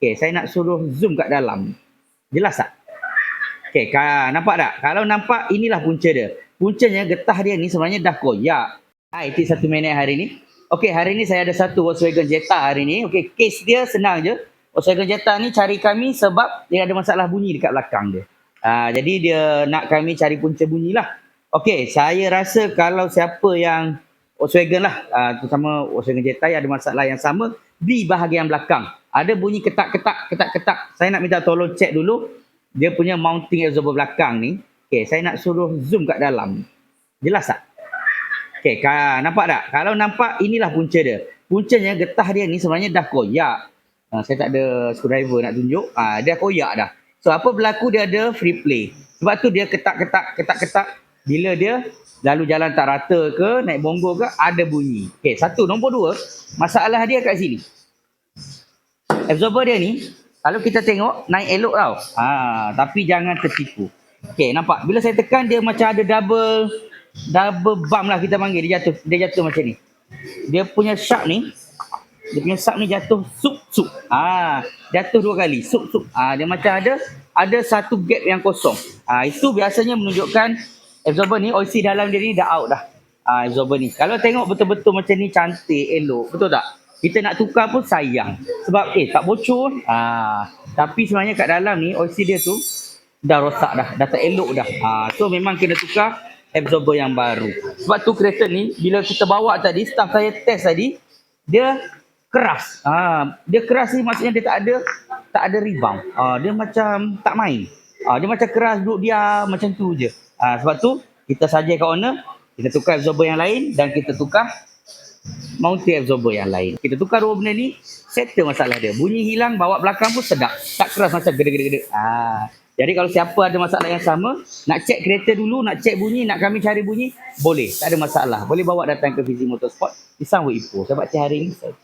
Okey, saya nak suruh zoom kat dalam. Jelas tak? Okey, nampak tak? Kalau nampak, inilah punca dia. Puncanya getah dia ni sebenarnya dah koyak. IT 1 minit hari ni. Okey, hari ni saya ada satu Volkswagen Jetta hari ni. Okey, case dia senang je. Volkswagen Jetta ni cari kami sebab dia ada masalah bunyi dekat belakang dia. Jadi dia nak kami cari punca bunyi lah. Okey, saya rasa kalau siapa yang Volkswagen lah, terutama Volkswagen Jetta yang ada masalah yang sama di bahagian belakang. Ada bunyi ketak-ketak, ketak-ketak. Saya nak minta tolong cek dulu dia punya mounting absorber belakang ni. Okey, saya nak suruh zoom kat dalam. Jelas tak? Okey, nampak tak? Kalau nampak, inilah punca dia. Puncanya getah dia ni sebenarnya dah koyak. Saya tak ada screwdriver nak tunjuk. Dia koyak dah. So, apa berlaku dia ada free play. Sebab tu dia ketak-ketak, ketak-ketak. Bila dia lalu jalan tak rata ke, naik bonggol ke, ada bunyi. Okey, satu. Nombor dua, masalah dia kat sini. Absorber dia ni, kalau kita tengok, naik elok tau. Tapi jangan tertipu. Okey, nampak? Bila saya tekan, dia macam ada double bump lah kita panggil. Dia jatuh macam ni. Dia punya sharp ni jatuh sup. Jatuh 2 kali. Sup. Dia macam ada satu gap yang kosong. Itu biasanya menunjukkan absorber ni, OC dalam dia ni dah out dah. Absorber ni. Kalau tengok betul-betul macam ni cantik, elok. Betul tak? Kita nak tukar pun sayang. Sebab tak bocor. Tapi sebenarnya kat dalam ni, OC dia tu dah rosak dah. Dah tak elok dah. So memang kena tukar absorber yang baru. Sebab tu kereta ni, bila kita bawa tadi, staff saya test tadi, dia keras. Dia keras ni maksudnya dia tak ada rebound. Dia macam tak main. Dia macam keras, duduk diam, macam tu je. Sebab tu, kita saja kat owner, kita tukar absorber yang lain dan kita tukar mounting absorber yang lain. Kita tukar dua benda ni, settle masalah dia. Bunyi hilang, bawa belakang pun sedap. Tak keras macam gede-gede. Jadi kalau siapa ada masalah yang sama, nak cek kereta dulu, nak cek bunyi, nak kami cari bunyi, boleh. Tak ada masalah. Boleh bawa datang ke Fizi Motorsport, di Sunway Ipoh. Sebab hari ni saya